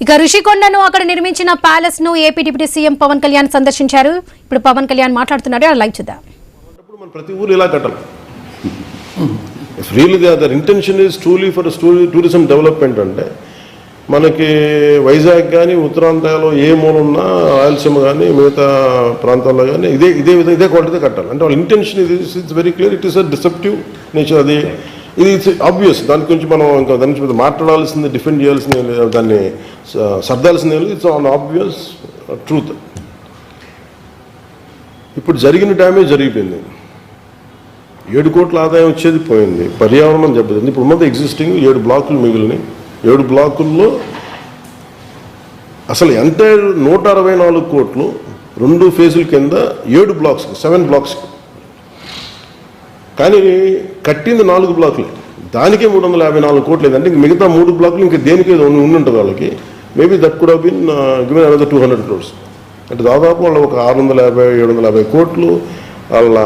ఇక రుషికొండను అక్కడ నిర్మించిన ప్యాలెస్ ను AP deputy CM Pawan Kalyan సందర్శించారు. ఇప్పుడు పవన్ కళ్యాణ్ మాట్లాడుతున్నారు, లైవ్ చూద్దాం. ప్రతి ఊరు ఇలా కట్టాలి. Really there intention is truly for tourism development. అంటే మనకి వైజాగ్ కానీ ఉత్తరాంధ్రలో ఏ మూల ఉన్నా రాయలసీమ కానీ మిగతా ప్రాంతాల్లో కానీ ఇదే క్వాలిటీతో కట్టాలి. అంటే వాళ్ళ intention it's very clear. It is a deceptive nature. ఇది ఇట్స్ ఆబ్వియస్. దాని గురించి మనం ఇంకా దాని గురించి మాట్లాడాల్సింది, డిఫెండ్ చేయాల్సింది, దాన్ని సర్దాల్సింది ఇట్స్ ఆన్ ఆబ్వియస్ ట్రూత్. ఇప్పుడు జరిగిన డ్యామేజ్ జరిగిపోయింది. 7 కోట్ల ఆదాయం వచ్చేది పోయింది. పర్యావరణం దెబ్బతింది. ఇప్పుడు ఉన్నది ఎగ్జిస్టింగ్ 7 బ్లాకులు మిగిలినాయి. 7 బ్లాకుల్లో అసలు ఎంటైర్ 164 కోట్లు 2 ఫేజుల కింద 7 బ్లాక్స్ 7 బ్లాక్స్. కానీ కట్టింది 4 బ్లాకులే. దానికే 354 కోట్లు లేదంటే ఇంక మిగతా 3 బ్లాకులు ఇంకా దేనికి ఉండి వాళ్ళకి. Maybe that could have been given another 200 crores. అంటే దాదాపు వాళ్ళు ఒక 650-750 కోట్లు వాళ్ళ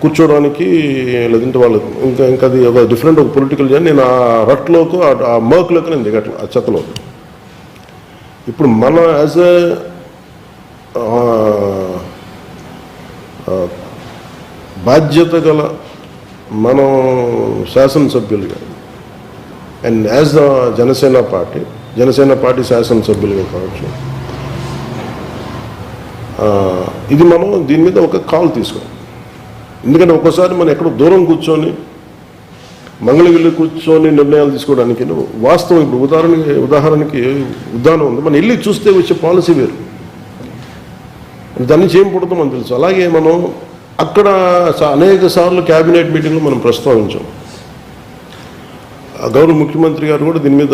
కూర్చోవడానికి, లేదంటే వాళ్ళు ఇంకా అది ఒక డిఫరెంట్ ఒక పొలిటికల్ జర్నీ. నేను ఆ రట్లోకి ఆ మర్క్లోకి నేను దిగట్లేదు, ఆ చెత్తలో. ఇప్పుడు మన యాజ్ ఎ బాధ్యత గల మనం శాసనసభ్యులుగా and as the Janasena party శాసనసభ్యులుగా కావచ్చు, ఇది మనం దీని మీద ఒక కాల్ తీసుకోవాలి. ఎందుకంటే ఒక్కోసారి మనం ఎక్కడో దూరం కూర్చొని మంగళగిరి కూర్చొని నిర్ణయాలు తీసుకోవడానికి వాస్తవం. ఇప్పుడు ఉదాహరణకి ఉదాహరణ ఉంది. మనం వెళ్ళి చూస్తే వచ్చే పాలసీ వేరు. దాని నుంచి ఏం పుడతాం అని తెలుసు. అలాగే మనం అక్కడ అనేక సార్లు క్యాబినెట్ మీటింగ్లో మనం ప్రస్తావించాం. గౌరవ ముఖ్యమంత్రి గారు కూడా దీని మీద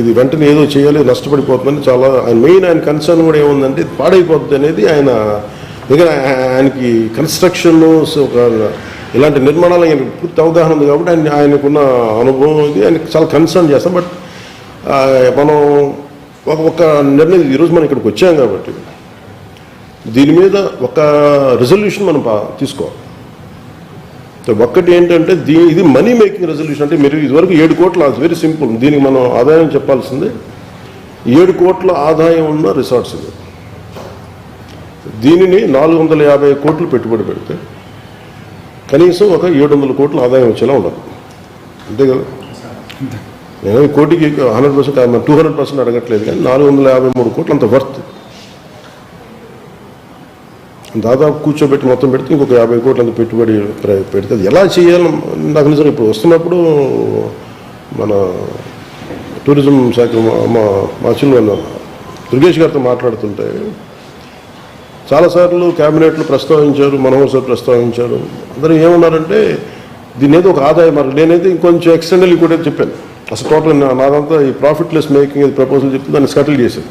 ఇది వెంటనే ఏదో చేయాలి, నష్టపడిపోతుందని చాలా ఆయన కన్సర్న్ కూడా ఏముందంటే పాడైపోతుంది అనేది. ఆయనకి కన్స్ట్రక్షన్ ఒక ఇలాంటి నిర్మాణాలు ఆయన పూర్తి అవగాహన ఉంది కాబట్టి ఆయనకున్న అనుభవం ఇది ఆయనకి చాలా కన్సర్న్ చేస్తాం. బట్ మనం ఒక నిర్ణయం ఈరోజు మనం ఇక్కడికి వచ్చాం కాబట్టి దీని మీద ఒక రెజల్యూషన్ మనం తీసుకోవాలి. ఒక్కటి ఏంటంటే ఇది మనీ మేకింగ్ రెజల్యూషన్. అంటే మీరు ఇదివరకు 7 కోట్ల, వెరీ సింపుల్. దీనికి మనం ఆదాయం చెప్పాల్సిందే. 7 కోట్ల ఆదాయం ఉన్న రిసార్ట్స్ ఇది. దీనిని 450 కోట్లు పెట్టుబడి పెడితే కనీసం ఒక 700 కోట్ల ఆదాయం వచ్చేలా ఉండాలి. అంతే కదా. నేను కోటికి 100%, 200% అడగట్లేదు, కానీ 453 కోట్లు అంత వర్త్. దాదాపు కూర్చోబెట్టి మొత్తం పెడితే ఇంకొక 50 కోట్లు అంత పెట్టుబడి పెడితే అది ఎలా చేయాలని నాకు నిజంగా ఇప్పుడు వస్తున్నప్పుడు మన టూరిజం శాఖ మా చిన్న దుర్గేష్ గారితో మాట్లాడుతుంటే చాలాసార్లు క్యాబినెట్లు ప్రస్తావించారు, మనోహర్ సార్ ప్రస్తావించారు. అందరూ ఏమన్నారంటే దీని ఏదో ఒక ఆదాయ మార్గం. నేనైతే ఇంకొంచెం ఎక్స్టెండల్ కూడా చెప్పాను. అసలు టోటల్ నాదంతా ఈ ప్రాఫిట్లెస్ మేకింగ్ ఇది ప్రపోజల్ చెప్తే దాన్ని స్కటిల్ చేశాను.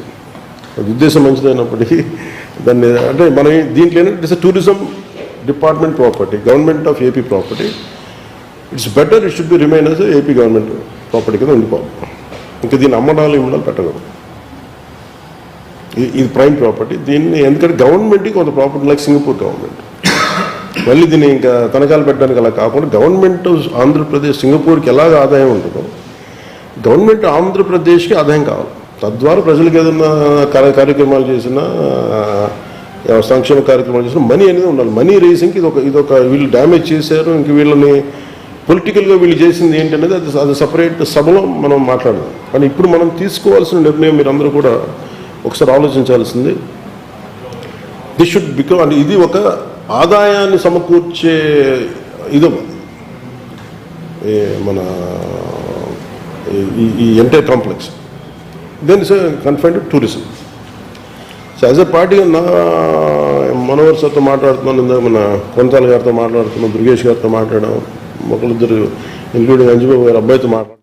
అది ఉద్దేశం మంచిదైనప్పటికీ దాన్ని అంటే మనం దీంట్లో ఏంటంటే it's tourism department property, government of AP property. It's better it should be remain as AP government property కింద ఉండిపోవాలి. ఇంకా దీన్ని అమ్మడాలు పెట్టగలరు. ఇది ప్రైమ్ ప్రాపర్టీ. దీన్ని ఎందుకంటే గవర్నమెంట్కి కొంత ప్రాపర్టీ లైక్ సింగపూర్ గవర్నమెంట్ మళ్ళీ దీన్ని ఇంకా తనఖాలు పెట్టడానికి అలా కాకుండా గవర్నమెంట్ ఆంధ్రప్రదేశ్ సింగపూర్కి ఎలాగ ఆదాయం ఉంటుందో గవర్నమెంట్ ఆంధ్రప్రదేశ్కి ఆదాయం కావాలి. తద్వారా ప్రజలకు ఏదైనా కార్యక్రమాలు చేసినా, సంక్షేమ కార్యక్రమాలు చేసినా మనీ అనేది ఉండాలి. మనీ రేసింగ్కి ఇదొక వీళ్ళు డ్యామేజ్ చేశారు. ఇంక వీళ్ళని పొలిటికల్గా వీళ్ళు చేసింది ఏంటనేది అది సపరేట్ సభలో మనం మాట్లాడదాం. కానీ ఇప్పుడు మనం తీసుకోవాల్సిన నిర్ణయం మీరందరూ కూడా ఒకసారి ఆలోచించాల్సింది. దిస్ షుడ్ బికమ్ అంటే ఇది ఒక ఆదాయాన్ని సమకూర్చే ఇదో మన ఈ entire complex. Then it's confined tourism. So as a party Manohar సార్తో మాట్లాడుతున్నాను, మన కొంతాల గారితో మాట్లాడుతున్నాం, దుర్గేష్ గారితో మాట్లాడాం, ఒకరిద్దరు ఇంక్లూడింగ్ అంజుబాబు గారి అబ్బాయితో మాట్లాడాం.